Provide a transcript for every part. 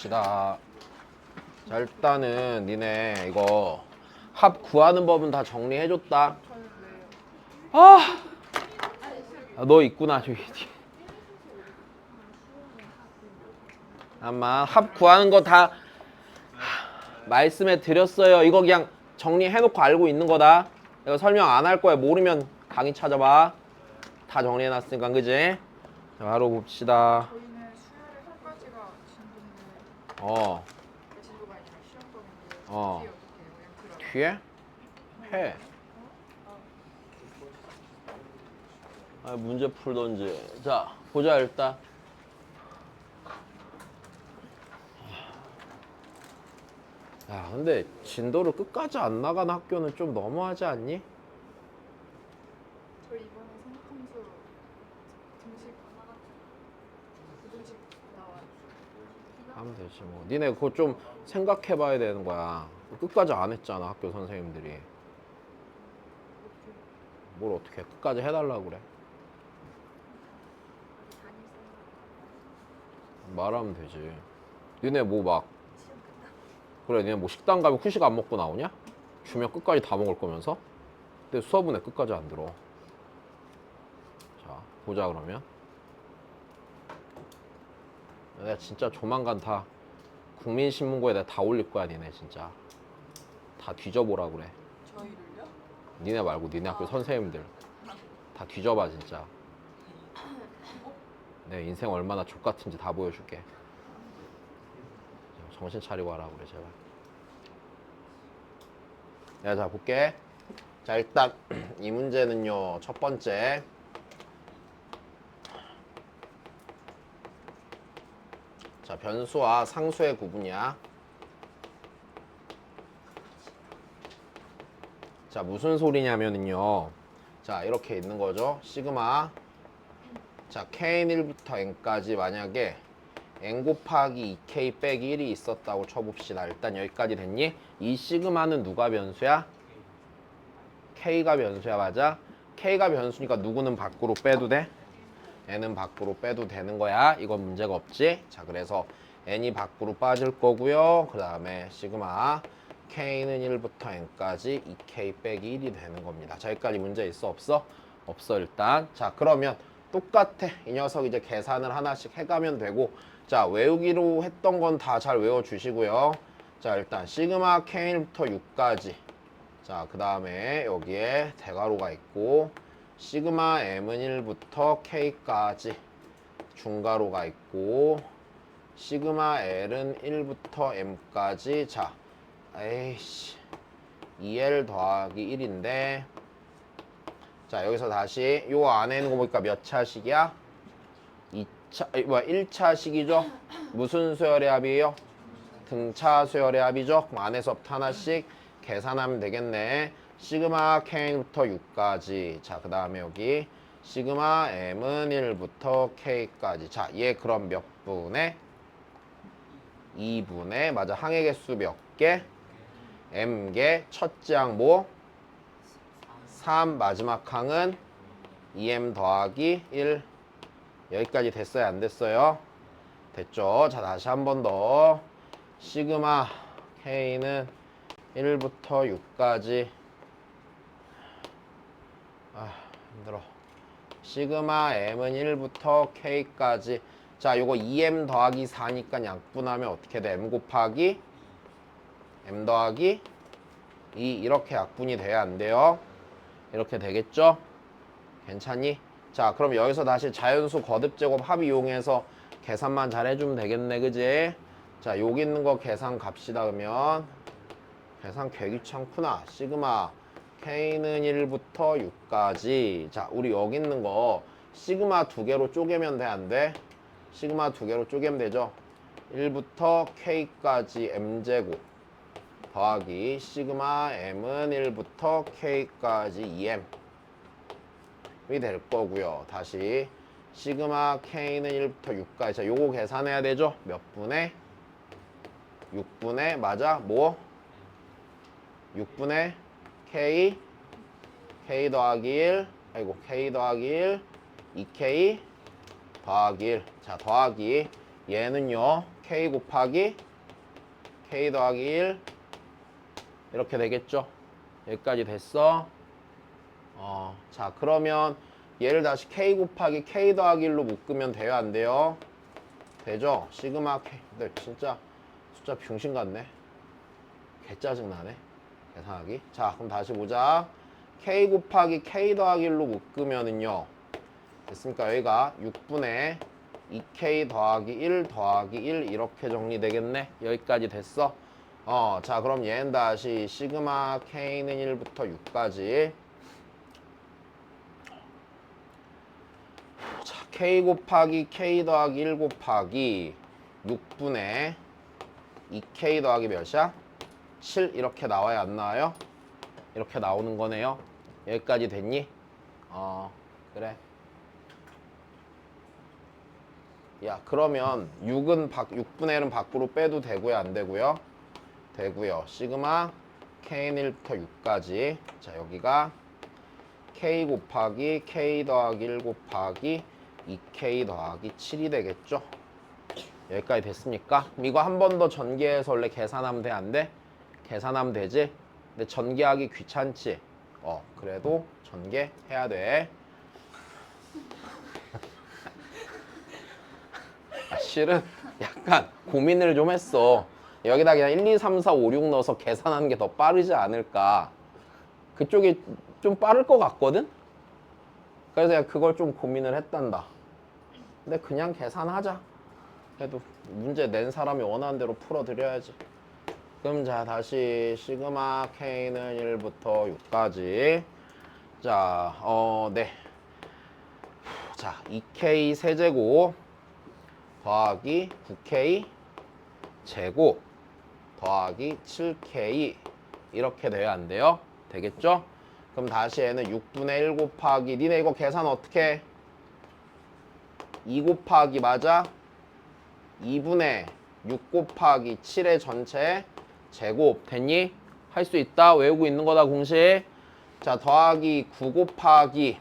봅시다. 자, 일단은 니네 이거 합 구하는 법은 다 정리해줬다. 아, 너 있구나 저기. 아마 합 구하는 거 다 말씀해 드렸어요. 이거 그냥 정리해놓고 알고 있는 거다. 이거 설명 안 할 거야. 모르면 강의 찾아봐. 다 정리해놨으니까, 그지? 자, 바로 봅시다. 저희는 수요일에 3가지가 진도인데 어, 진도가 아니라 시험범인데 어. 뒤에 어떻게 해요? 그냥 뒤에? 해. 아, 문제 풀던지. 자, 보자, 일단. 야, 근데 진도를 끝까지 안 나간 학교는 좀 너무하지 않니? 저희 이번에 생통수 등식 나와요. 하면 되지 뭐. 니네 그거 좀 생각해봐야 되는 거야. 끝까지 안 했잖아, 학교 선생님들이. 뭘 어떻게 해. 끝까지 해달라고 그래. 말하면 되지. 니네 뭐 막 그래, 니네 뭐 식당 가면 후식 안 먹고 나오냐? 주면 끝까지 다 먹을 거면서? 근데 수업은 왜 끝까지 안 들어? 자, 보자 그러면. 내가 진짜 조만간 다 국민신문고에 내가 다 올릴 거야, 니네 진짜. 다 뒤져보라 그래. 저희를요? 니네 말고 니네 학교 선생님들 다 뒤져봐 진짜. 내 인생 얼마나 족같은지 다 보여줄게. 정신 차리고 하라 그래 제발. 내가 자 볼게. 자, 일단 이 문제는요, 첫 번째 자, 변수와 상수의 구분이야. 자, 무슨 소리냐면은요, 자, 이렇게 있는 거죠. 시그마, 자, kn1부터 n까지 만약에 n 곱하기 2k 빼기 1이 있었다고 쳐봅시다. 일단 여기까지 됐니? 이 시그마는 누가 변수야? k가 변수야. 맞아? k가 변수니까 누구는 밖으로 빼도 돼? n은 밖으로 빼도 되는 거야. 이건 문제가 없지? 자, 그래서 n이 밖으로 빠질 거고요. 그 다음에 시그마 k는 1부터 n까지 2k 빼기 1이 되는 겁니다. 자, 여기까지 문제 있어? 없어? 없어 일단. 자, 그러면 똑같아. 이 녀석 이제 계산을 하나씩 해가면 되고, 자, 외우기로 했던 건 다 잘 외워주시고요. 자, 일단 시그마 k부터 6까지. 자, 그 다음에 여기에 대괄호가 있고, 시그마 m은 1부터 k까지 중괄호가 있고, 시그마 l은 1부터 m까지. 자, 에이씨 2l 더하기 1인데, 자, 여기서 다시 요 안에 있는 거 보니까 몇 차식이야? 1차식이죠? 무슨 수열의 합이에요? 등차 수열의 합이죠? 안에서부터 하나씩 계산하면 되겠네. 시그마 k부터 6까지. 자, 그 다음에 여기 시그마 m은 1부터 k까지. 자, 얘 그럼 몇 분의? 2분의, 맞아, 항의 개수 몇 개? m개. 첫째 항 뭐? 3. 마지막 항은 2m 더하기 1. 여기까지 됐어요? 안 됐어요? 됐죠? 자, 다시 한 번 더. 시그마 k는 1부터 6까지. 아, 힘들어. 시그마 m은 1부터 k까지. 자, 요거 2m 더하기 4니까 약분하면 어떻게 돼? m 곱하기 m 더하기 2. 이렇게 약분이 돼야 안 돼요? 이렇게 되겠죠? 괜찮니? 자, 그럼 여기서 다시 자연수 거듭제곱 합 이용해서 계산만 잘 해주면 되겠네, 그지? 자, 여기 있는 거 계산 갑시다. 그러면 계산 개 귀찮구나. 시그마 k는 1부터 6까지. 자, 우리 여기 있는 거 시그마 두 개로 쪼개면 돼, 안 돼? 시그마 두 개로 쪼개면 되죠? 1부터 k까지 m제곱 더하기 시그마 m은 1부터 k까지 2m 이 될 거고요. 다시 시그마 k는 1부터 6까지. 자, 요거 계산해야 되죠? 몇 분의? 6분의, 맞아? 뭐? 6분의 k 더하기 1. 아이고, k 더하기 1 2k 더하기 1. 자, 더하기 얘는요 K 곱하기 K 더하기 1 이렇게 되겠죠? 여기까지 됐어? 자 그러면 얘를 다시 K 곱하기 K 더하기 1로 묶으면 돼요? 안 돼요? 되죠? 시그마 K. 근데 진짜 숫자 병신 같네. 개 짜증나네. 계산하기. 자 그럼 다시 보자. K 곱하기 K 더하기 1로 묶으면은요. 됐습니까? 여기가 6분의 2K 더하기 1 더하기 1 이렇게 정리되겠네. 여기까지 됐어. 자 그럼 얘는 다시 시그마 K는 1부터 6까지. 자 K 곱하기 K 더하기 1 곱하기 6분의 2K 더하기 몇이야? 7 이렇게 나와야 안 나와요? 이렇게 나오는 거네요. 여기까지 됐니? 그래. 야 그러면 6분의 1은 밖으로 빼도 되고요 안 되고요? 되고요. 시그마 K는 1부터 6까지. 자 여기가 K 곱하기 K 더하기 1 곱하기 2K 더하기 7이 되겠죠? 여기까지 됐습니까? 그럼 이거 한 번 더 전개해서 원래 계산하면 돼? 안 돼? 계산하면 되지? 근데 전개하기 귀찮지? 그래도 전개해야 돼. 실은 약간 고민을 좀 했어. 여기다 그냥 1, 2, 3, 4, 5, 6 넣어서 계산하는 게 더 빠르지 않을까. 그쪽이 좀 빠를 것 같거든? 그래서 내가 그걸 좀 고민을 했단다. 근데 그냥 계산하자. 그래도 문제 낸 사람이 원하는 대로 풀어드려야지. 그럼 자 다시 시그마 K는 1부터 6까지. 자, 네. 자, 2K 세제곱 더하기 9K 제곱 더하기 7K 이렇게 돼야 안 돼요? 되겠죠? 그럼 다시 얘는 6분의 1 곱하기 니네 이거 계산 어떻게 해? 2 곱하기 맞아? 2분의 6 곱하기 7의 전체 제곱 됐니? 할 수 있다. 외우고 있는 거다 공식. 자 더하기 9 곱하기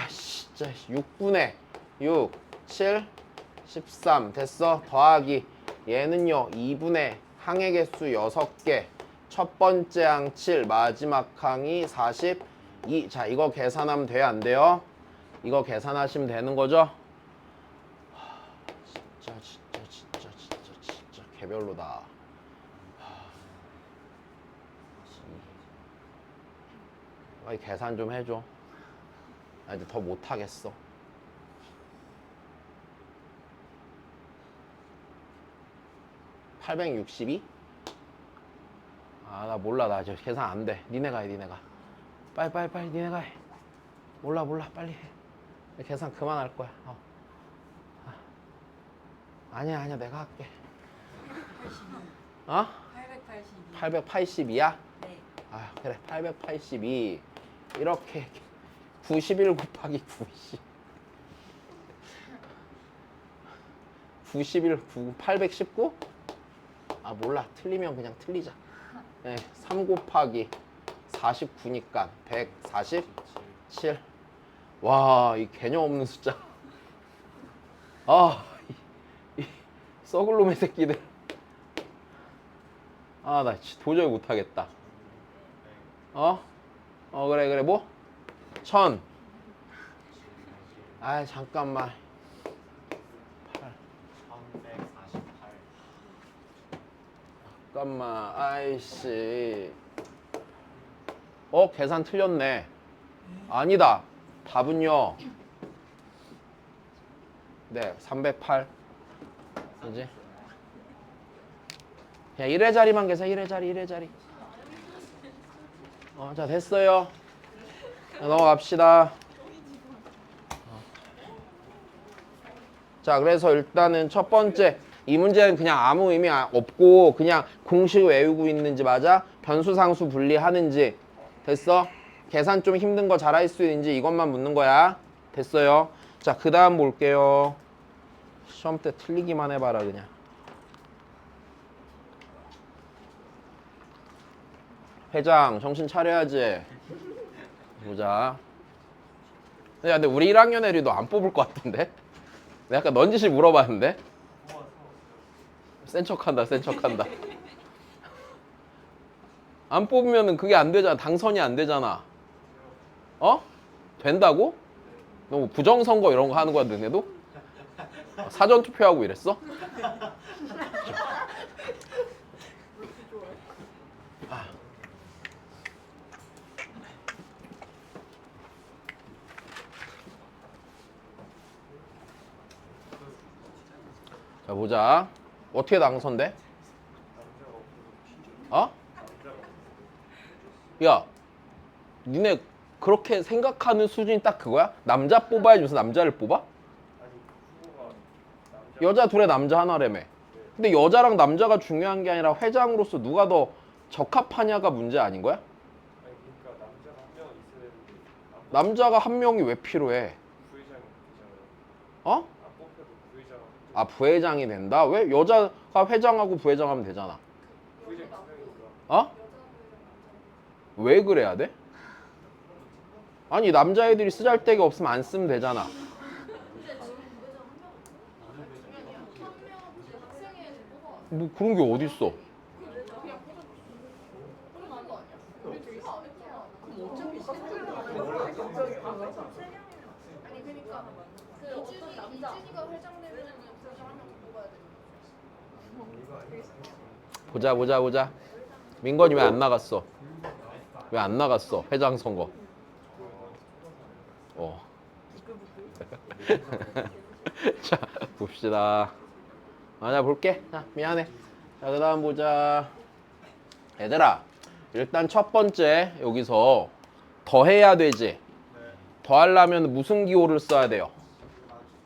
진짜 6분의 6 7 13 됐어. 더하기 얘는요 2분의 항의 개수 6개 첫 번째 항 7 마지막 항이 42. 자 이거 계산하면 돼요 안 돼요? 이거 계산하시면 되는 거죠? 진짜 개별로다. 계산 좀 해줘. 나 이제 더 못하겠어. 862? 나 몰라. 나 저 계산 안 돼. 니네가 해, 니네가. 빨리 니네가 해. 몰라 빨리 해. 계산 그만할 거야. 아니야 내가 할게. 882. 882야? 네. 그래 882 이렇게 91 곱하기 91 819? 몰라. 틀리면 그냥 틀리자. 네, 3 곱하기 49니까 147. 와, 이 개념 없는 숫자. 이 썩을 놈의 새끼들. 나 도저히 못하겠다. 그래 뭐? 1000. 잠깐만. 1148. 잠깐만. 아이씨. 계산 틀렸네. 아니다. 답은요. 네, 308. 그지? 그냥 1회 자리만 계산. 1회 자리. 자, 됐어요. 자, 넘어갑시다. 자, 그래서 일단은 첫 번째 이 문제는 그냥 아무 의미 없고 그냥 공식 외우고 있는지 맞아? 변수 상수 분리하는지 됐어? 계산 좀 힘든 거 잘할 수 있는지 이것만 묻는 거야. 됐어요? 자, 그 다음 볼게요. 시험 때 틀리기만 해봐라 그냥. 회장 정신 차려야지. 보자. 야, 근데 우리 1학년 애들이 너 안 뽑을 것 같은데? 내가 아까 넌지시 물어봤는데? 센 척한다, 센 척한다. 안 뽑으면은 그게 안 되잖아. 당선이 안 되잖아. 어? 된다고? 너무 부정선거 이런 거 하는 거야, 너네도? 사전 투표하고 이랬어? 자, 보자. 어떻게 당선돼? 어? 야, 니네 그렇게 생각하는 수준이 딱 그거야? 남자 뽑아야지 무슨 남자를 뽑아? 여자 둘에 남자 하나라며. 근데 여자랑 남자가 중요한 게 아니라 회장으로서 누가 더 적합하냐가 문제 아닌 거야? 남자가 한 명이 왜 필요해? 어? 아, 부회장이 된다? 왜? 여자가 회장하고 부회장하면 되잖아. 어? 왜 그래야 돼? 아니, 남자애들이 쓰잘데기 없으면 안 쓰면 되잖아. 뭐 그런 게 어딨어? 보자. 민건이 왜 안 나갔어? 왜 안 나갔어? 회장 선거. 자, 봅시다. 자, 볼게. 자, 미안해. 자, 그 다음 보자. 얘들아, 일단 첫 번째 여기서 더해야 되지. 더하려면 무슨 기호를 써야 돼요?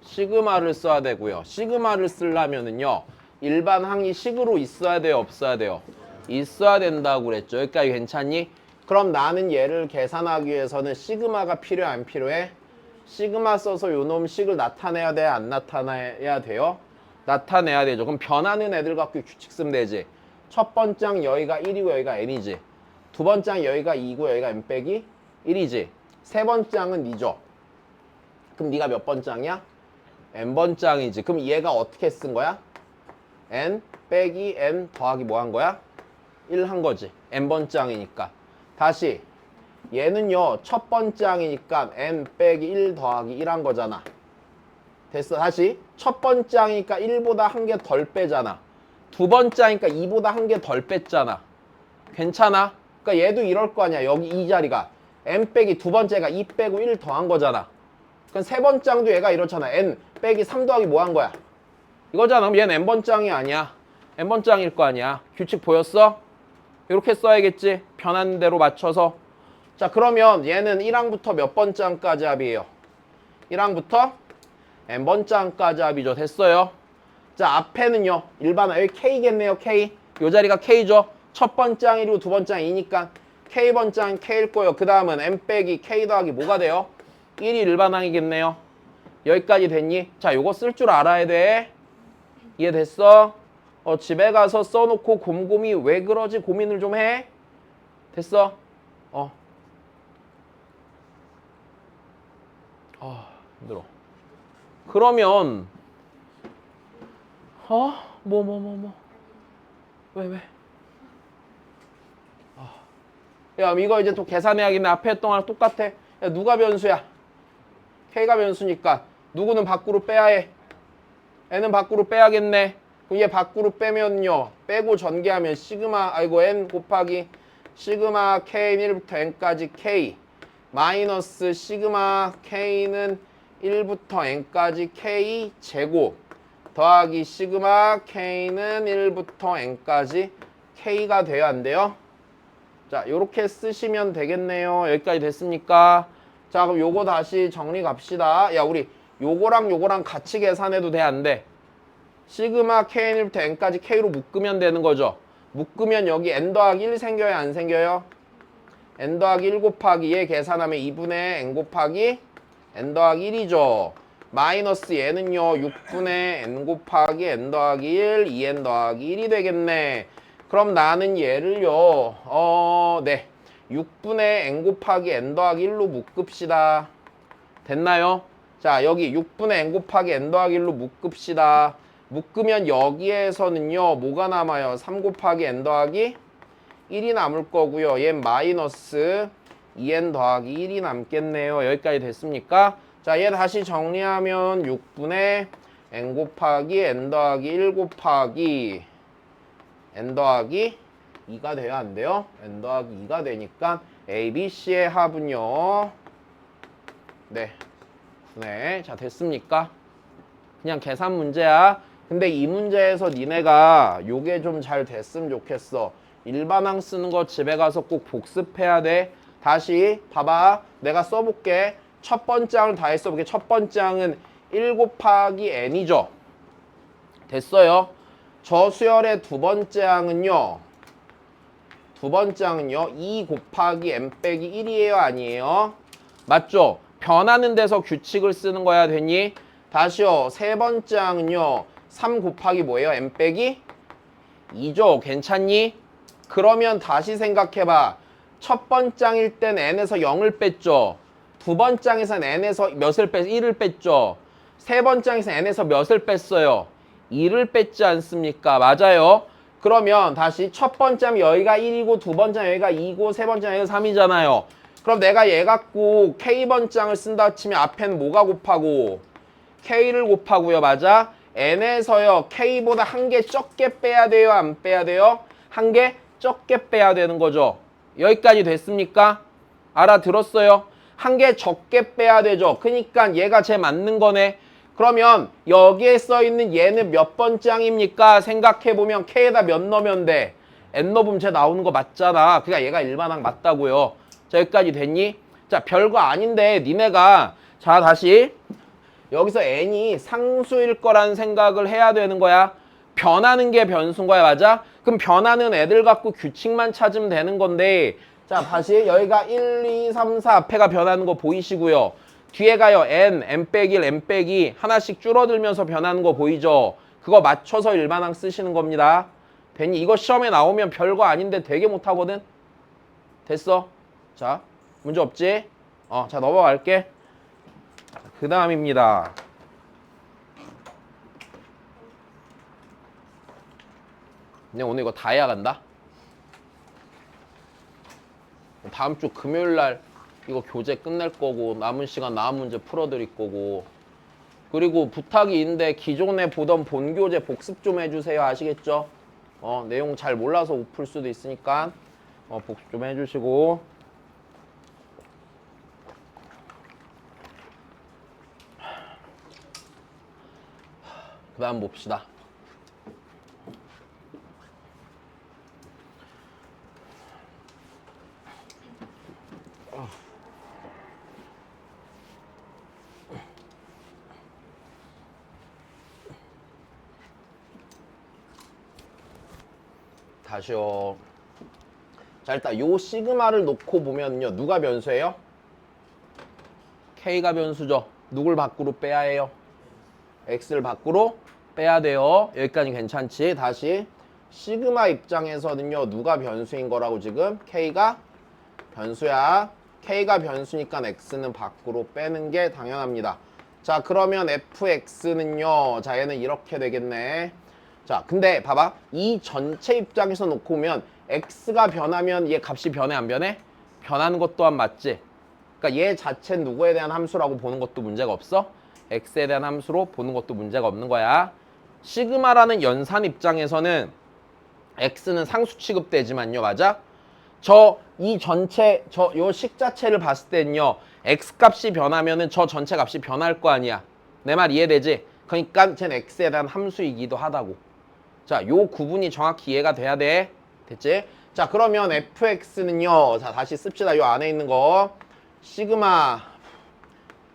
시그마를 써야 되고요. 시그마를 쓰려면은요, 일반 항이 식으로 있어야 돼요, 없어야 돼요? 있어야 된다고 그랬죠. 여기까지 괜찮니? 그럼 나는 얘를 계산하기 위해서는 시그마가 필요해, 안 필요해? 시그마 써서 요놈 식을 나타내야 돼, 안 나타내야 돼요? 나타내야 되죠. 그럼 변하는 애들 갖고 규칙 쓰면 되지. 첫 번째 항 여기가 1이고 여기가 n이지. 두 번째 항 여기가 2고 여기가 n 빼기 1이지. 세 번째 항은 니죠. 그럼 니가 몇 번째 항이야? n번째 항이지. 그럼 얘가 어떻게 쓴 거야? n 빼기 n 더하기 뭐 한 거야? 1 한 거지. n번째 항이니까. 다시 얘는요, 첫 번째 항이니까 n 빼기 1 더하기 1 한 거잖아. 됐어. 다시 첫 번째 항이니까 1보다 한 개 덜 빼잖아. 두 번째 항이니까 2보다 한 개 덜 뺐잖아. 괜찮아? 그러니까 얘도 이럴 거 아니야. 여기 이 자리가 n 빼기 두 번째가 2 빼고 1 더한 거잖아. 그럼 세 번째 항도 얘가 이렇잖아. n 빼기 3 더하기 뭐 한 거야? 이거잖아. 그럼 얘는 n번째 항이 아니야. n번째 항일 거 아니야. 규칙 보였어? 이렇게 써야겠지. 변하는 대로 맞춰서. 자, 그러면 얘는 1항부터 몇 번째 항까지 합이에요? 1항부터 n번째 항까지 합이죠. 됐어요. 자, 앞에는요, 일반화 여기 K겠네요. K. 요 자리가 K죠. 첫 번째 항이고 두 번째 항이니까 K번째 항 K일 거예요. 그 다음은 n 빼기 K 더하기 뭐가 돼요? 1이 일반항이겠네요. 여기까지 됐니? 자, 요거 쓸 줄 알아야 돼. 이해됐어? 집에 가서 써놓고 곰곰이 왜 그러지 고민을 좀 해. 됐어? 힘들어. 그러면 왜? 야, 이거 이제 또 계산해야겠네. 앞에 했던 거랑 똑같아. 야, 누가 변수야? K가 변수니까 누구는 밖으로 빼야 해. n은 밖으로 빼야겠네. 그럼 얘 밖으로 빼면요, 빼고 전개하면 시그마 n 곱하기 시그마 k는 1부터 n까지 k 마이너스 시그마 k는 1부터 n까지 k 제곱 더하기 시그마 k는 1부터 n까지 k가 돼야 안 돼요? 자, 요렇게 쓰시면 되겠네요. 여기까지 됐습니까? 자, 그럼 요거 다시 정리 갑시다. 야, 우리 요거랑 같이 계산해도 돼, 안 돼? 시그마 k는 1부터 n까지 k로 묶으면 되는 거죠. 묶으면 여기 n 더하기 1 생겨요, 안 생겨요? n 더하기 1 곱하기 얘 계산하면 2분의 n 곱하기 n 더하기 1이죠. 마이너스 얘는요, 6분의 n 곱하기 n 더하기 1, 2n 더하기 1이 되겠네. 그럼 나는 얘를요, 6분의 n 곱하기 n 더하기 1로 묶읍시다. 됐나요? 자, 여기 6분의 n 곱하기 n 더하기 1로 묶읍시다. 묶으면 여기에서는요 뭐가 남아요? 3 곱하기 n 더하기 1이 남을 거고요. 얘 마이너스 2n 더하기 1이 남겠네요. 여기까지 됐습니까? 자, 얘 다시 정리하면 6분의 n 곱하기 n 더하기 1 곱하기 n 더하기 2가 돼야 안 돼요? n 더하기 2가 되니까 a, b, c의 합은요. 네, 자 됐습니까? 그냥 계산 문제야. 근데 이 문제에서 니네가 요게 좀 잘 됐으면 좋겠어. 일반항 쓰는 거 집에 가서 꼭 복습해야 돼. 다시 봐봐. 내가 써볼게. 첫 번째 항을 다시 써볼게. 첫 번째 항은 1 곱하기 n이죠. 됐어요. 저 수열의 두 번째 항은요. 2 곱하기 n 빼기 1이에요? 아니에요? 맞죠? 변하는 데서 규칙을 쓰는 거야. 됐니? 다시요. 세 번째 항은요. 3 곱하기 뭐예요? n 빼기 2죠. 괜찮니? 그러면 다시 생각해봐. 첫 번째 항일 땐 n에서 0을 뺐죠. 두 번째 항에서는 n에서 몇을 1을 뺐죠. 세 번째 항에서 n에서 몇을 뺐어요? 2를 뺐지 않습니까? 맞아요. 그러면 다시 첫 번째 하면 여기가 1이고 두 번째 하면 여기가 2고 세 번째 하면 여기가 3이잖아요. 그럼 내가 얘 갖고 K번장을 쓴다 치면 앞에는 뭐가 곱하고? K를 곱하고요. 맞아? N에서요. K보다 한 개 적게 빼야 돼요? 안 빼야 돼요? 한 개 적게 빼야 되는 거죠. 여기까지 됐습니까? 알아들었어요? 한 개 적게 빼야 되죠. 그러니까 얘가 제 맞는 거네. 그러면 여기에 써있는 얘는 몇 번째 항입니까? 생각해보면 K에다 몇 넣으면 돼? N 넣으면 쟤 나오는 거 맞잖아. 그러니까 얘가 일반항 맞다고요. 자, 여기까지 됐니? 자, 별거 아닌데 니네가 자 다시 여기서 n이 상수일 거라는 생각을 해야 되는 거야. 변하는 게 변수인 거야. 맞아? 그럼 변하는 애들 갖고 규칙만 찾으면 되는 건데 자 다시 여기가 1, 2, 3, 4 앞에가 변하는 거 보이시고요. 뒤에가요 n 빼기 1, n 빼기 하나씩 줄어들면서 변하는 거 보이죠? 그거 맞춰서 일반항 쓰시는 겁니다. 됐니? 이거 시험에 나오면 별거 아닌데 되게 못하거든? 됐어? 자, 문제 없지? 자 넘어갈게. 그 다음입니다. 근데 오늘 이거 다 해야 간다? 다음 주 금요일 날 이거 교재 끝낼 거고 남은 시간 남은 문제 풀어드릴 거고 그리고 부탁이 있는데 기존에 보던 본 교재 복습 좀 해주세요. 아시겠죠? 내용 잘 몰라서 못 풀 수도 있으니까 복습 좀 해주시고 그 다음 봅시다. 다시요. 자 일단 요 시그마를 놓고 보면요. 누가 변수예요? K가 변수죠. 누굴 밖으로 빼야 해요? X를 밖으로 빼야 돼요. 여기까지 괜찮지? 다시 시그마 입장에서는요. 누가 변수인 거라고 지금? K가 변수야. K가 변수니까 X는 밖으로 빼는 게 당연합니다. 자 그러면 fx는요. 자 얘는 이렇게 되겠네. 자 근데 봐봐. 이 전체 입장에서 놓고 보면 X가 변하면 얘 값이 변해 안 변해? 변하는 것 또한 맞지? 그러니까 얘 자체는 누구에 대한 함수라고 보는 것도 문제가 없어? X에 대한 함수로 보는 것도 문제가 없는 거야. 시그마라는 연산 입장에서는 X는 상수 취급되지만요. 맞아? 이 전체 요 식 자체를 봤을 때는요. X 값이 변하면은 저 전체 값이 변할 거 아니야. 내 말 이해되지? 그러니까 쟤는 X에 대한 함수이기도 하다고. 자, 요 구분이 정확히 이해가 돼야 돼. 됐지? 자, 그러면 fx는요. 자, 다시 씁시다. 요 안에 있는 거. 시그마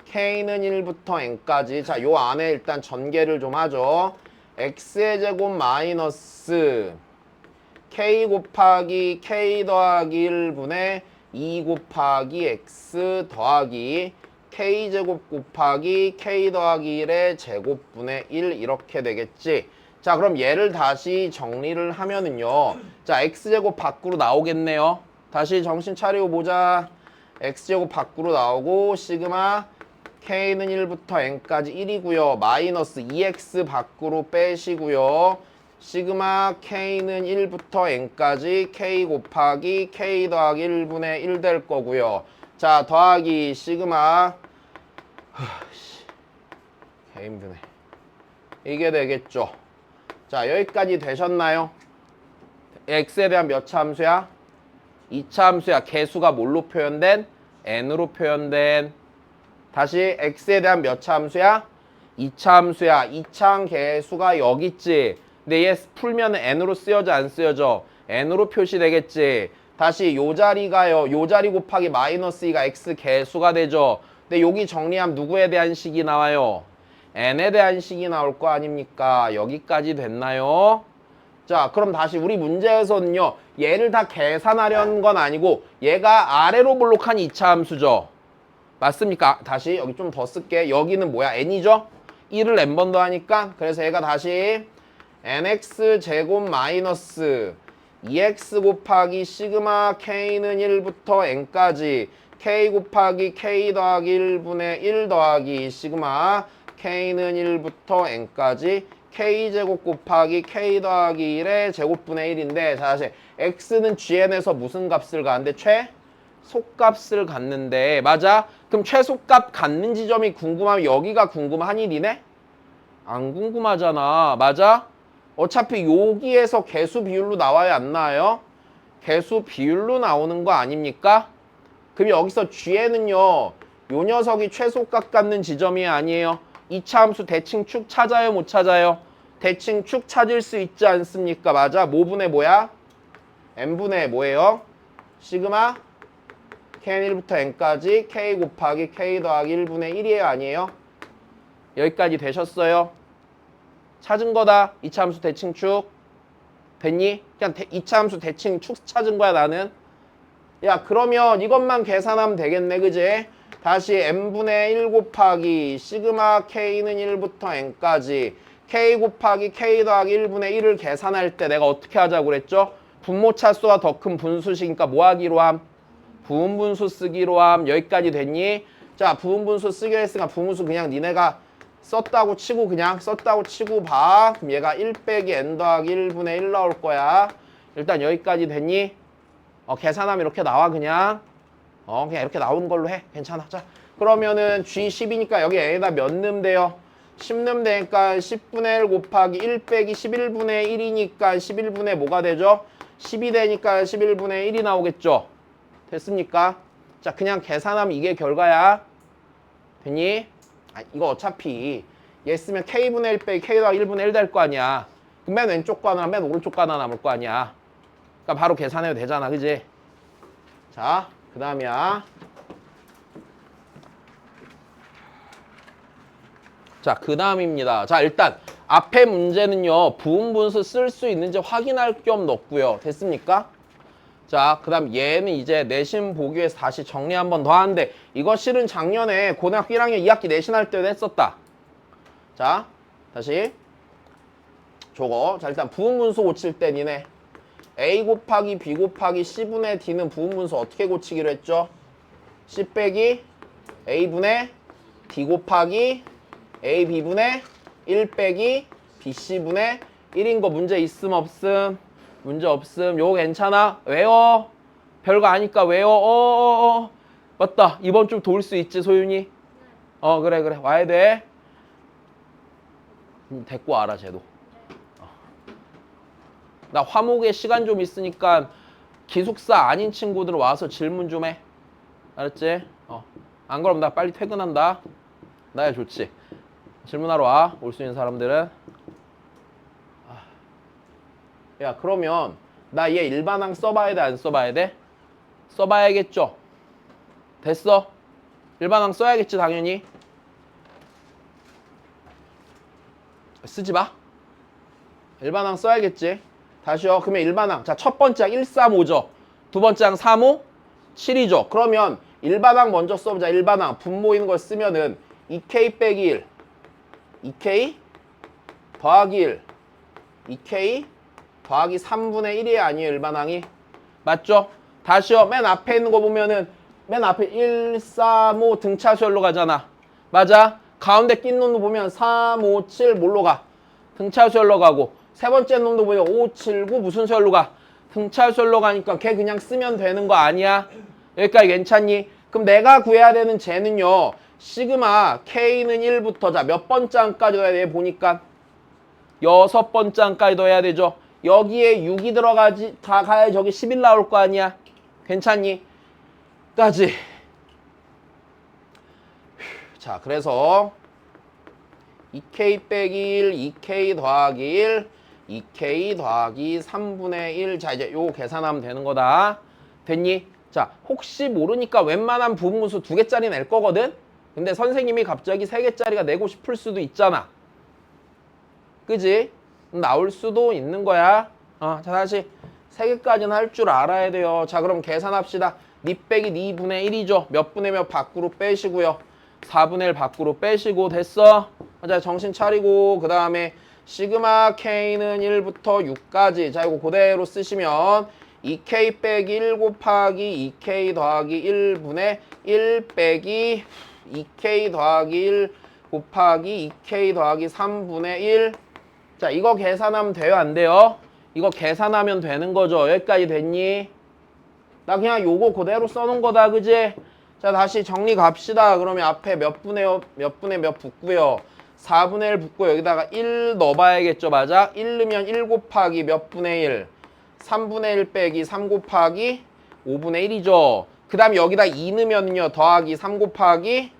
k는 1부터 n까지. 자, 요 안에 일단 전개를 좀 하죠. x의 제곱 마이너스 k 곱하기 k 더하기 1분의 2 곱하기 x 더하기 k 제곱 곱하기 k 더하기 1의 제곱분의 1 이렇게 되겠지. 자 그럼 얘를 다시 정리를 하면은요. 자 x제곱 밖으로 나오겠네요. 다시 정신 차리고 보자. x제곱 밖으로 나오고 시그마 K는 1부터 N까지 1이고요. 마이너스 2X 밖으로 빼시고요. 시그마 K는 1부터 N까지 K 곱하기 K 더하기 1분의 1 될 거고요. 자, 더하기 시그마 개 힘드네. 이게 되겠죠. 자, 여기까지 되셨나요? X에 대한 몇 차 함수야? 2차 함수야. 개수가 뭘로 표현된? N으로 표현된. 다시 X에 대한 몇 차 함수야? 2차 함수야. 2차 개수가 여기 있지. 근데 얘 풀면 N으로 쓰여져 안 쓰여져? N으로 표시되겠지. 다시 요 자리가요. 요 자리 곱하기 마이너스 2가 X 개수가 되죠. 근데 여기 정리하면 누구에 대한 식이 나와요? N에 대한 식이 나올 거 아닙니까? 여기까지 됐나요? 자, 그럼 다시 우리 문제에서는요. 얘를 다 계산하려는 건 아니고 얘가 아래로 볼록한 2차 함수죠. 맞습니까? 다시 여기 좀 더 쓸게. 여기는 뭐야? N이죠? 1을 N번 더 하니까 그래서 얘가 다시 nx 제곱 마이너스 2x 곱하기 시그마 k는 1부터 n까지 k 곱하기 k 더하기 1분의 1 더하기 시그마 k는 1부터 n까지 k제곱 곱하기 k 더하기 1의 제곱분의 1인데 자, 다시 x는 gn에서 무슨 값을 갖는데 최소값을 갖는데 맞아? 그럼 최소값 갖는 지점이 궁금하면 여기가 궁금하니 니네? 안 궁금하잖아. 맞아? 어차피 여기에서 개수 비율로 나와야 안 나와요? 개수 비율로 나오는 거 아닙니까? 그럼 여기서 G에는요. 요 녀석이 최소값 갖는 지점이 아니에요. 2차 함수 대칭 축 찾아요? 못 찾아요? 대칭 축 찾을 수 있지 않습니까? 맞아? 뭐분의 뭐야? n분의 뭐예요? 시그마 kn 1부터 n까지 k 곱하기 k 더하기 1분의 1이에요? 아니에요? 여기까지 되셨어요? 찾은 거다. 2차 함수 대칭 축. 됐니? 그냥 2차 함수 대칭 축 찾은 거야 나는. 야 그러면 이것만 계산하면 되겠네. 그지? 다시 n분의 1 곱하기 시그마 k는 1부터 n까지 k 곱하기 k 더하기 1분의 1을 계산할 때 내가 어떻게 하자고 그랬죠? 분모 차수가 더 큰 분수식이니까 뭐 하기로 함? 부분분수 쓰기로 함. 여기까지 됐니? 자 부분분수 쓰기로 했으니까 부분수 그냥 니네가 썼다고 치고 그냥 썼다고 치고 봐. 그럼 얘가 1 빼기 n 더하기 1분의 1 나올 거야. 일단 여기까지 됐니? 계산하면 이렇게 나와 그냥. 그냥 이렇게 나오는 걸로 해. 괜찮아. 자 그러면은 G10이니까 여기 n에다 몇 넣으면 돼요? 10 넣으면 되니까 10분의 1 곱하기 1 빼기 11분의 1이니까 11분의 뭐가 되죠? 10이 되니까 11분의 1이 나오겠죠? 됐습니까? 자 그냥 계산하면 이게 결과야. 됐니? 이거 어차피 얘 쓰면 k분의 1 빼기 k 더하기 1분의 1 될 거 아니야. 그럼 맨 왼쪽 거 하나 맨 오른쪽 거 하나 남을 거 아니야. 그러니까 바로 계산해도 되잖아. 그지? 자 그 다음이야. 자 그 다음입니다. 자 일단 앞에 문제는요. 부분분수 쓸 수 있는지 확인할 겸 넣었고요. 됐습니까? 자, 그 다음 얘는 이제 내신 보기 위해서 다시 정리 한 번 더 하는데 이거 실은 작년에 고등학교 1학년 2학기 내신할 때도 했었다. 자, 다시 저거. 자, 일단 부분분수 고칠 때 니네 a 곱하기 b 곱하기 c분의 d는 부분분수 어떻게 고치기로 했죠? c 빼기 a분의 d 곱하기 a b분의 1 빼기 bc분의 1인 거 문제 있음 없음? 문제 없음. 요거 괜찮아? 외워. 별거 아니까 외워. 맞다. 이번 주 돌 수 있지 소윤이? 그래 와야 돼. 데리고 와라 쟤도. 나 화목에 시간 좀 있으니까 기숙사 아닌 친구들 와서 질문 좀 해. 알았지? 안 그럼 나 빨리 퇴근한다. 나야 좋지. 질문하러 와. 올 수 있는 사람들은. 야 그러면 나 얘 일반항 써봐야 돼 안 써봐야 돼? 써봐야겠죠? 됐어? 일반항 써야겠지 당연히. 쓰지 마. 일반항 써야겠지. 다시요. 그러면 일반항. 자 첫 번째 항 135죠. 두 번째 항 35, 7이죠. 그러면 일반항 먼저 써보자. 일반항 분모인 걸 쓰면은 2k 빼기 1 2k 더하기 1 2k 더하기 3분의 1이 아니에요 일반항이? 맞죠? 다시요. 맨 앞에 있는 거 보면은 맨 앞에 1, 3, 5 등차수열로 가잖아. 맞아. 가운데 낀 놈도 보면 3, 5, 7 뭘로 가? 등차수열로 가고 세 번째 놈도 보면 5, 7, 9 무슨 수열로 가? 등차수열로 가니까 걔 그냥 쓰면 되는 거 아니야? 여기까지 괜찮니? 그럼 내가 구해야 되는 쟤는요. 시그마 K는 1부터 자 몇 번째 항까지 넣어야 돼? 보니까 6번째 항까지 넣어야 되죠. 여기에 6이 들어가지 다 가야 저기 11 나올 거 아니야? 괜찮니? 까지. 자, 그래서 2K 빼기 1, 2K 더하기 1, 2K 더하기 3분의 1. 자, 이제 요거 계산하면 되는 거다. 됐니? 자, 혹시 모르니까 웬만한 부분수 2개짜리 낼 거거든? 근데 선생님이 갑자기 3개짜리가 내고 싶을 수도 있잖아. 그지? 나올 수도 있는 거야. 자, 다시 3개까지는 할 줄 알아야 돼요. 자, 그럼 계산합시다. 니 빼기 니 분의 1이죠. 몇 분의 몇 밖으로 빼시고요. 4분의 1 밖으로 빼시고 됐어? 자, 정신 차리고 그 다음에 시그마 K는 1부터 6까지. 자, 이거 그대로 쓰시면 2K 빼기 1 곱하기 2K 더하기 1분의 1 빼기 2K 더하기 1 곱하기 2K 더하기 3분의 1. 자, 이거 계산하면 돼요? 안 돼요? 이거 계산하면 되는 거죠. 여기까지 됐니? 나 그냥 요거 그대로 써놓은 거다. 그지? 자, 다시 정리 갑시다. 그러면 앞에 몇 분의 몇 붙고요. 4분의 1 붙고 여기다가 1 넣어봐야겠죠. 맞아? 1 넣으면 1 곱하기 몇 분의 1? 3분의 1 빼기 3 곱하기 5분의 1이죠. 그 다음 여기다 2 넣으면요. 더하기 3 곱하기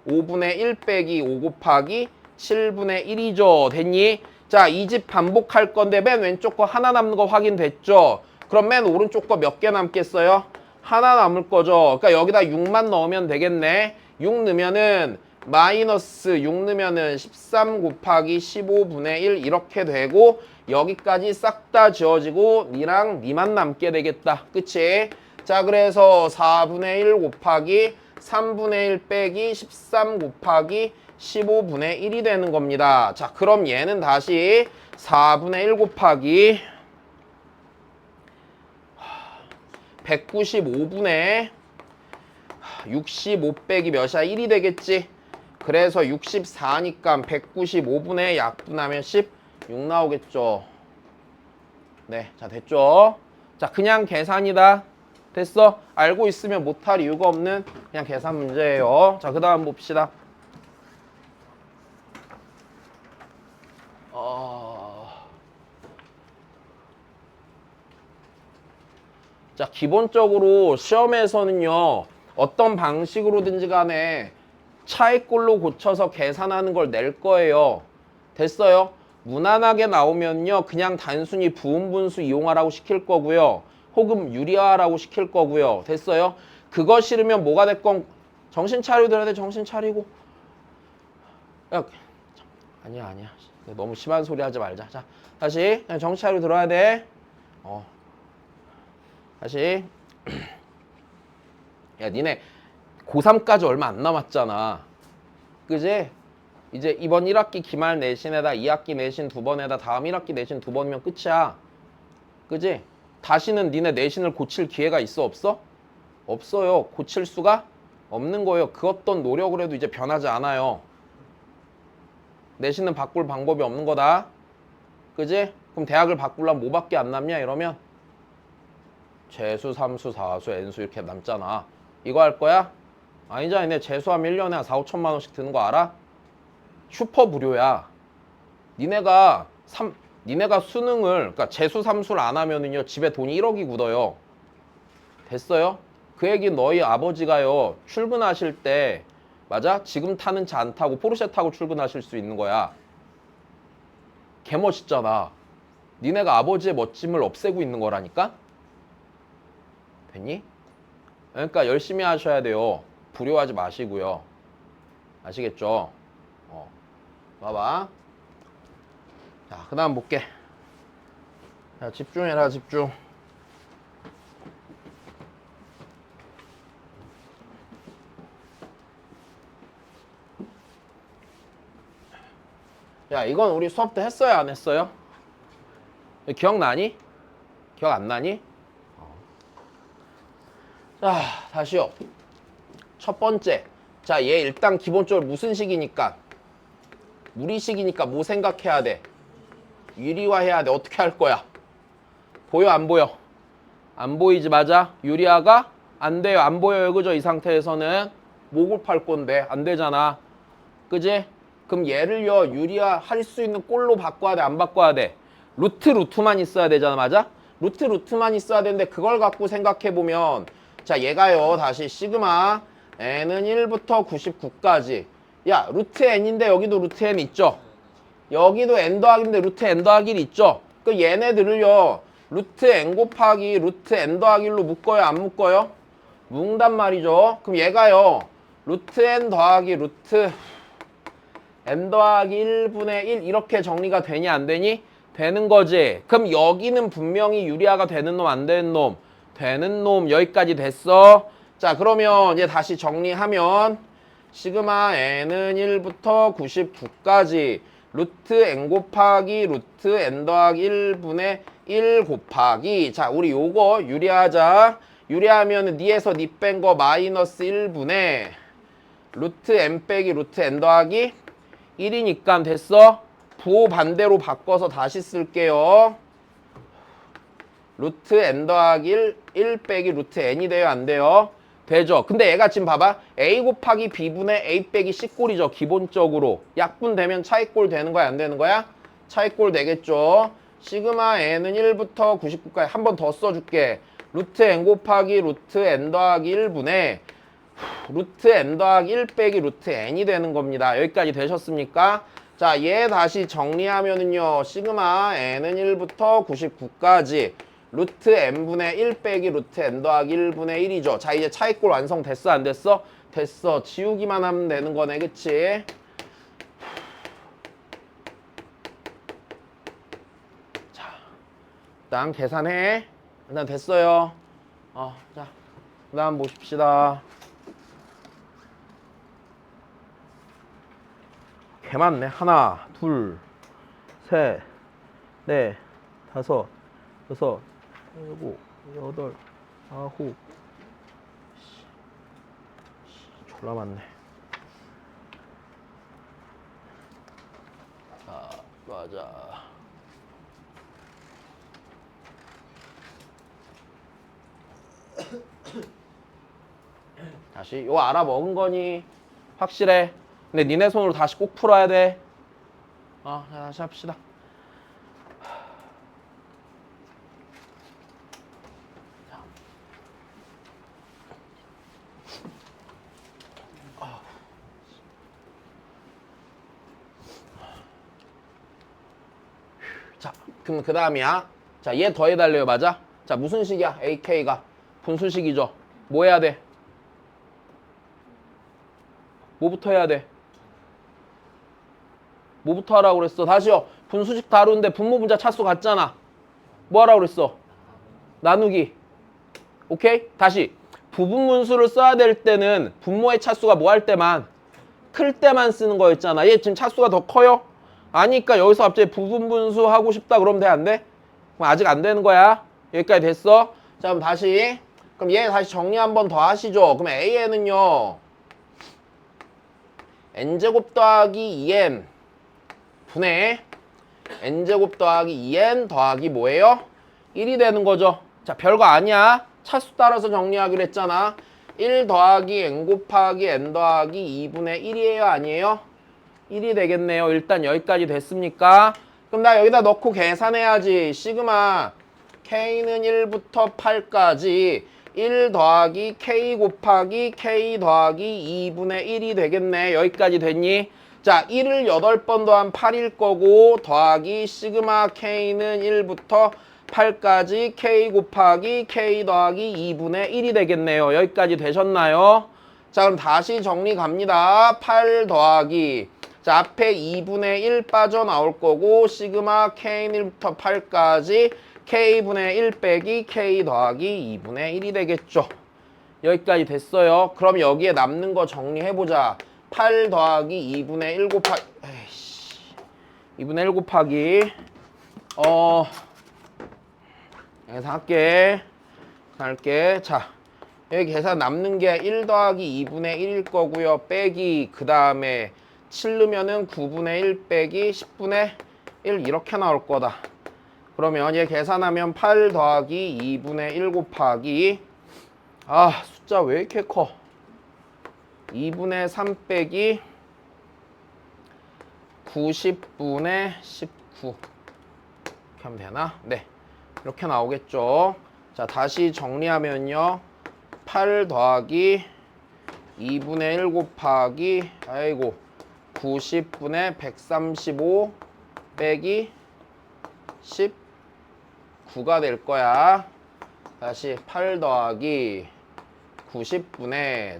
5분의 1 빼기 5 곱하기 7분의 1이죠. 됐니? 자, 이 집 반복할 건데 맨 왼쪽 거 하나 남는 거 확인됐죠? 그럼 맨 오른쪽 거 몇 개 남겠어요? 하나 남을 거죠. 그러니까 여기다 6만 넣으면 되겠네. 6 넣으면은 마이너스 6 넣으면은 13 곱하기 15분의 1 이렇게 되고 여기까지 싹 다 지워지고 니랑 니만 남게 되겠다. 그치? 자, 그래서 4분의 1 곱하기 3분의 1 빼기 13 곱하기 15분의 1이 되는 겁니다. 자, 그럼 얘는 다시 4분의 1 곱하기 195분의 65 빼기 몇이야? 1이 되겠지? 그래서 64니까 195분의 약분하면 16 나오겠죠? 네, 자, 됐죠? 자, 그냥 계산이다. 됐어? 알고 있으면 못할 이유가 없는 그냥 계산 문제예요. 자, 그 다음 봅시다. 자, 기본적으로 시험에서는요, 어떤 방식으로든지 간에 차이꼴로 고쳐서 계산하는 걸 낼 거예요. 됐어요? 무난하게 나오면요, 그냥 단순히 부분분수 이용하라고 시킬 거고요. 혹은 유리화라고 시킬 거고요. 됐어요? 그거 싫으면 뭐가 됐건 정신 차리고 들어야 돼. 정신 차리고. 야, 아니야. 너무 심한 소리 하지 말자. 자, 다시 그냥 정신 차리고 들어야 돼. 다시. 야, 니네 고3까지 얼마 안 남았잖아. 그지? 이제 이번 1학기 기말 내신에다 2학기 내신 2번에다 다음 1학기 내신 2번이면 끝이야. 그지? 다시는 니네 내신을 고칠 기회가 있어? 없어? 없어요. 고칠 수가 없는 거예요. 그 어떤 노력을 해도 이제 변하지 않아요. 내신은 바꿀 방법이 없는 거다. 그지? 그럼 대학을 바꾸려면 뭐밖에 안 남냐 이러면 재수, 삼수, 사수, N수 이렇게 남잖아. 이거 할 거야? 아니잖아. 내 재수하면 1년에 한 4, 5천만 원씩 드는 거 알아? 슈퍼 무료야. 니네가 수능을, 그러니까 재수, 삼수를 안 하면은요, 집에 돈이 1억이 굳어요. 됐어요? 그 얘기 너희 아버지가요, 출근하실 때, 맞아? 지금 타는 차 안 타고 포르쉐 타고 출근하실 수 있는 거야. 개멋있잖아. 니네가 아버지의 멋짐을 없애고 있는 거라니까? 됐니? 그러니까 열심히 하셔야 돼요. 불효하지 마시고요. 아시겠죠? 봐봐. 자, 그 다음 볼게. 자, 집중해라, 집중. 야, 이건 우리 수업 때 했어요, 안 했어요? 기억나니? 기억 안 나니? 자, 다시요. 첫 번째, 자, 얘 일단 기본적으로 무슨 식이니까? 무리식이니까 뭐 생각해야 돼? 유리화해야 돼. 어떻게 할 거야? 보여 안 보여? 안 보이지 맞아? 유리화가 안 돼요. 안 보여요. 그죠? 이 상태에서는 뭐 곱할 건데? 안 되잖아. 그지? 그럼 얘를요 유리화 할 수 있는 꼴로 바꿔야 돼? 안 바꿔야 돼? 루트만 있어야 되잖아. 맞아? 루트만 있어야 되는데 그걸 갖고 생각해보면 자 얘가요 다시 시그마 n은 1부터 99까지 야 루트 n인데 여기도 루트 n 있죠? 여기도 n 더하기인데 루트 n 더하기 1 있죠? 그 얘네들을요 루트 n 곱하기 루트 n 더하기 1로 묶어요? 안 묶어요? 묶는단 말이죠. 그럼 얘가요 루트 n 더하기 루트 n 더하기 1분의 1 이렇게 정리가 되니 안 되니? 되는 거지. 그럼 여기는 분명히 유리화가 되는 놈 안 되는 놈? 되는 놈. 여기까지 됐어. 자 그러면 이제 다시 정리하면 시그마 n은 1부터 99까지 루트 n 곱하기 루트 n 더하기 1분의 1 곱하기 자 우리 요거 유리하자. 유리하면 니에서 니 뺀 거 마이너스 1분의 루트 n 빼기 루트 n 더하기 1이니까 됐어? 부호 반대로 바꿔서 다시 쓸게요. 루트 n 더하기 1 빼기 루트 n이 돼요? 안 돼요? 되죠? 근데 얘가 지금 봐봐. a 곱하기 b분의 a 빼기 c꼴이죠. 기본적으로. 약분되면 차이꼴 되는 거야? 안 되는 거야? 차이꼴 되겠죠? 시그마 n은 1부터 99까지 한 번 더 써줄게. 루트 n 곱하기 루트 n 더하기 1분의 루트 n 더하기 1 빼기 루트 n이 되는 겁니다. 여기까지 되셨습니까? 자, 얘 다시 정리하면은요. 시그마 n은 1부터 99까지 루트 n분의 1 빼기 루트 n 더하기 1분의 1이죠. 자, 이제 차이꼴 완성됐어? 안 됐어? 됐어. 지우기만 하면 되는 거네. 그치? 자, 일단 계산해. 일단 됐어요. 자, 그 다음 보십시다. 개 많네. 하나, 둘, 셋, 넷, 다섯, 여섯, 일곱, 여덟, 아홉. 졸라 많네. 자, 맞아. 다시 이거 알아먹은 거니? 확실해? 근데 니네 손으로 다시 꼭 풀어야 돼. 자, 다시 합시다. 자, 그럼 그 다음이야. 자, 얘 더해달래요. 맞아? 자, 무슨 식이야? AK가. 분수식이죠. 뭐 해야 돼? 뭐부터 해야 돼? 뭐부터 하라고 그랬어? 다시요. 분수식 다루는데 분모 분자 차수 같잖아. 뭐 하라고 그랬어? 나누기. 오케이? 다시. 부분분수를 써야 될 때는 분모의 차수가 뭐 할 때만? 클 때만 쓰는 거였잖아. 얘 지금 차수가 더 커요? 아니까 여기서 갑자기 부분분수 하고 싶다 그러면 돼? 안 돼? 그럼 아직 안 되는 거야. 여기까지 됐어? 자, 그럼 다시. 그럼 얘 다시 정리 한 번 더 하시죠. 그럼 AN은요. n제곱 더하기 2n 분의 n제곱 더하기 2n 더하기 뭐예요? 1이 되는 거죠. 자, 별거 아니야. 차수 따라서 정리하기로 했잖아. 1 더하기 n 곱하기 n 더하기 2분의 1이에요? 아니에요? 1이 되겠네요. 일단 여기까지 됐습니까? 그럼 나 여기다 넣고 계산해야지. 시그마 k는 1부터 8까지 1 더하기 k 곱하기 k 더하기 2분의 1이 되겠네. 여기까지 됐니? 자, 1을 8번 더한 8일 거고 더하기 시그마 k는 1부터 8까지 k 곱하기 k 더하기 2분의 1이 되겠네요. 여기까지 되셨나요? 자, 그럼 다시 정리 갑니다. 8 더하기 자, 앞에 2분의 1 빠져나올 거고 시그마 k는 1부터 8까지 k분의 1 빼기 k 더하기 2분의 1이 되겠죠. 여기까지 됐어요. 그럼 여기에 남는 거 정리해보자. 8 더하기 2분의 1 곱하기 2분의 1 곱하기 여기서 할게. 자, 여기 계산 남는 게 1 더하기 2분의 1일 거고요. 빼기 그 다음에 7 넣으면은 9분의 1 빼기 10분의 1 이렇게 나올 거다. 그러면 얘 계산하면 8 더하기 2분의 1 곱하기 숫자 왜 이렇게 커? 2분의 3 빼기 90분의 19 이렇게 하면 되나? 네, 이렇게 나오겠죠. 자, 다시 정리하면요 8 더하기 2분의 1 곱하기 90분의 135 빼기 19가 될 거야. 다시 8 더하기 90분의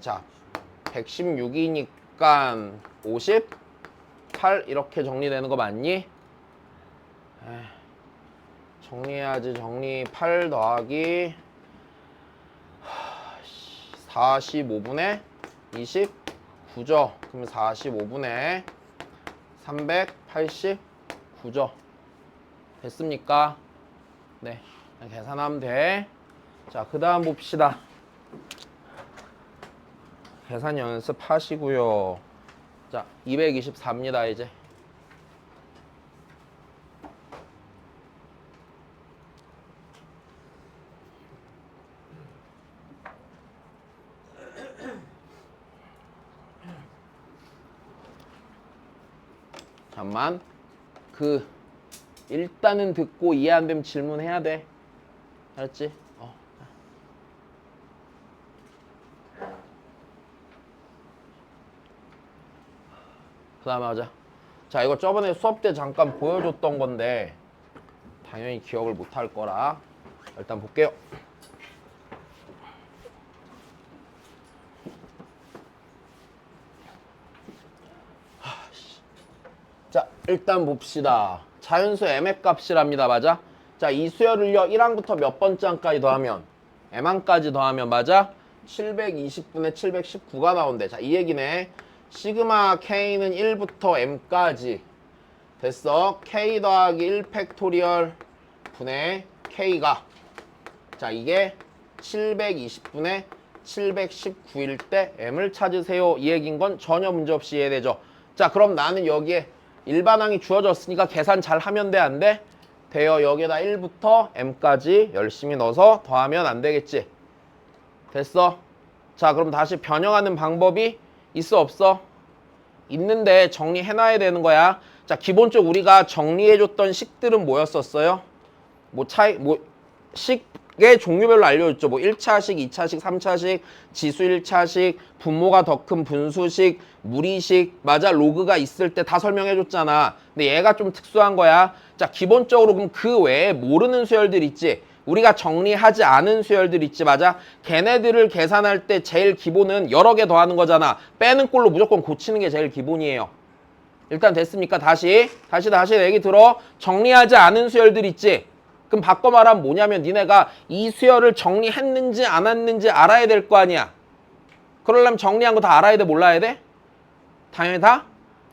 116이니까 58 이렇게 정리되는 거 맞니? 정리해야지. 정리. 8 더하기 45분의 29죠. 그럼 45분의 389죠. 됐습니까? 네, 계산하면 돼. 자, 그 다음 봅시다. 계산 연습하시고요. 자, 224입니다, 이제. 잠만. 일단은 듣고 이해 안 되면 질문해야 돼. 알았지? 그 다음에 하자. 자, 이거 저번에 수업 때 잠깐 보여줬던 건데 당연히 기억을 못 할 거라 일단 볼게요. 자, 일단 봅시다. 자연수 m의 값이랍니다. 맞아? 자, 이 수열을요 1항부터 몇 번째 항까지 더하면 m항까지 더하면 맞아? 720분의 719가 나온대. 자, 이 얘기네. 시그마 k는 1부터 m까지 됐어. k 더하기 1 팩토리얼 분의 k가 자, 이게 720분의 719일 때 m을 찾으세요. 이 얘기인 건 전혀 문제없이 이해되죠. 자, 그럼 나는 여기에 일반항이 주어졌으니까 계산 잘 하면 돼, 안 돼? 돼요. 여기에다 1부터 m까지 열심히 넣어서 더하면 안 되겠지. 됐어? 자, 그럼 다시 변형하는 방법이 있어, 없어? 있는데 정리해놔야 되는 거야. 자, 기본적으로 우리가 정리해줬던 식들은 뭐였었어요? 식의 종류별로 알려줬죠. 1차식, 2차식, 3차식, 지수 1차식, 분모가 더 큰 분수식, 무리식, 맞아? 로그가 있을 때 다 설명해줬잖아. 근데 얘가 좀 특수한 거야. 자, 기본적으로 그럼 그 외에 모르는 수열들 있지? 우리가 정리하지 않은 수열들 있지, 맞아? 걔네들을 계산할 때 제일 기본은 여러 개 더하는 거잖아. 빼는 꼴로 무조건 고치는 게 제일 기본이에요. 일단 됐습니까? 다시 얘기 들어. 정리하지 않은 수열들 있지? 그럼 바꿔 말하면 뭐냐면 니네가 이 수열을 정리했는지 안 했는지 알아야 될 거 아니야. 그러려면 정리한 거 다 알아야 돼, 몰라야 돼? 당연히 다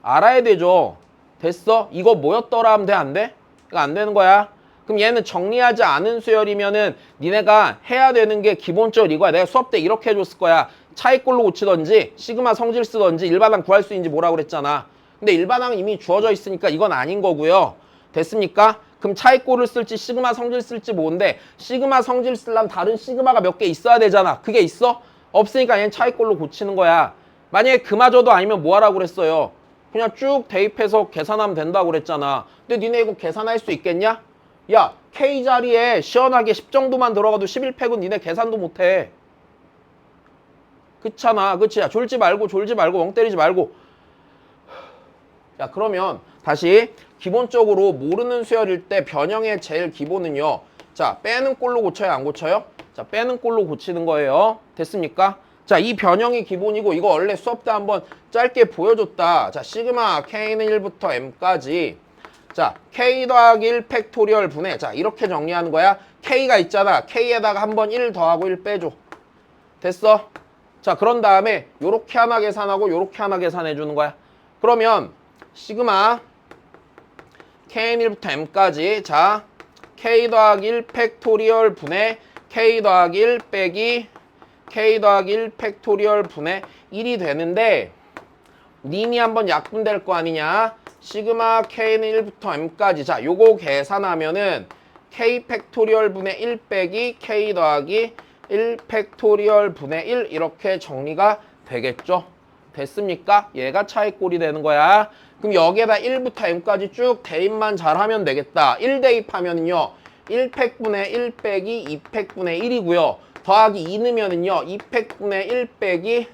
알아야 되죠. 됐어? 이거 뭐였더라 하면 돼, 안 돼? 이거 안 되는 거야. 그럼 얘는 정리하지 않은 수열이면은 니네가 해야 되는 게 기본적으로 이거야. 내가 수업 때 이렇게 해줬을 거야. 차이꼴로 고치던지 시그마 성질 쓰던지 일반항 구할 수 있는지 뭐라고 그랬잖아. 근데 일반항은 이미 주어져 있으니까 이건 아닌 거고요. 됐습니까? 그럼 차이꼴을 쓸지 시그마 성질 쓸지 뭔데, 시그마 성질 쓰려면 다른 시그마가 몇 개 있어야 되잖아. 그게 있어? 없으니까 얘는 차이꼴로 고치는 거야. 만약에 그마저도 아니면 뭐 하라고 그랬어요? 그냥 쭉 대입해서 계산하면 된다고 그랬잖아. 근데 니네 이거 계산할 수 있겠냐? 야, K 자리에 시원하게 10 정도만 들어가도 11팩은 니네 계산도 못해. 그렇잖아. 그치? 야, 졸지 말고 멍 때리지 말고. 야, 그러면 다시 기본적으로 모르는 수열일 때 변형의 제일 기본은요. 자, 빼는 꼴로 고쳐요, 안 고쳐요? 자, 빼는 꼴로 고치는 거예요. 됐습니까? 자, 이 변형이 기본이고 이거 원래 수업 때 한번 짧게 보여줬다. 자, 시그마 K는 1부터 M까지 자, K 더하기 1 팩토리얼 분의 자, 이렇게 정리하는 거야. K가 있잖아. K에다가 한번 1 더하고 1 빼줘. 됐어? 자, 그런 다음에 요렇게 하나 계산하고 요렇게 하나 계산해 주는 거야. 그러면 시그마 K는 1부터 M까지 자, K 더하기 1 팩토리얼 분의 K 더하기 1 빼기 k 더하기 1 팩토리얼 분의 1이 되는데 님이 한번 약분될 거 아니냐. 시그마 k는 1부터 m까지. 자, 요거 계산하면은 k 팩토리얼 분의 1 빼기 k 더하기 1 팩토리얼 분의 1 이렇게 정리가 되겠죠. 됐습니까? 얘가 차이꼴이 되는 거야. 그럼 여기에다 1부터 m까지 쭉 대입만 잘하면 되겠다. 1 대입하면은요 1팩분의 1 빼기 2팩분의 1이고요. 더하기 2 넣으면은요 2팩분의 1 빼기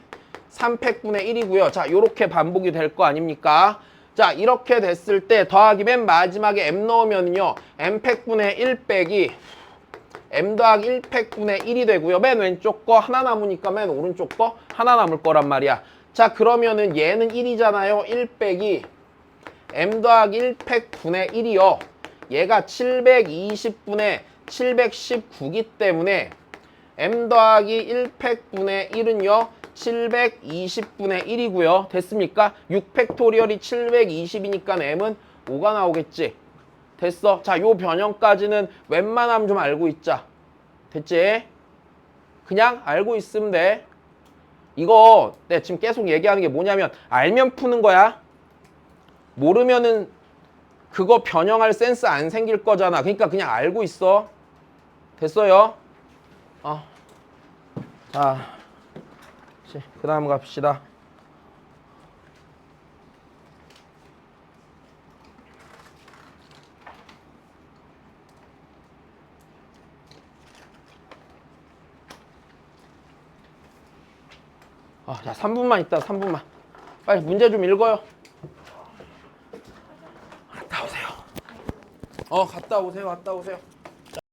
3팩분의 1이고요. 자, 요렇게 반복이 될 거 아닙니까? 자, 이렇게 됐을 때 더하기 맨 마지막에 m 넣으면은요 m팩분의 1 빼기 m 더하기 1팩분의 1이 되고요. 맨 왼쪽 거 하나 남으니까 맨 오른쪽 거 하나 남을 거란 말이야. 자, 그러면은 얘는 1이잖아요. 1 빼기 m 더하기 1팩분의 1이요. 얘가 720분의 719기 때문에 m 더하기 1팩분의 1은요 720분의 1이고요. 됐습니까? 6팩토리얼이 720이니까 m은 5가 나오겠지. 됐어. 자, 요 변형까지는 웬만하면 좀 알고 있자. 됐지? 그냥 알고 있으면 돼. 이거 내가 지금 계속 얘기하는 게 뭐냐면 알면 푸는 거야. 모르면은 그거 변형할 센스 안 생길 거잖아. 그러니까 그냥 알고 있어. 됐어요? 자, 그 다음 갑시다. 자, 3분만 있다. 3분만. 빨리 문제 좀 읽어요. 갔다 오세요. 갔다 오세요. 갔다 오세요.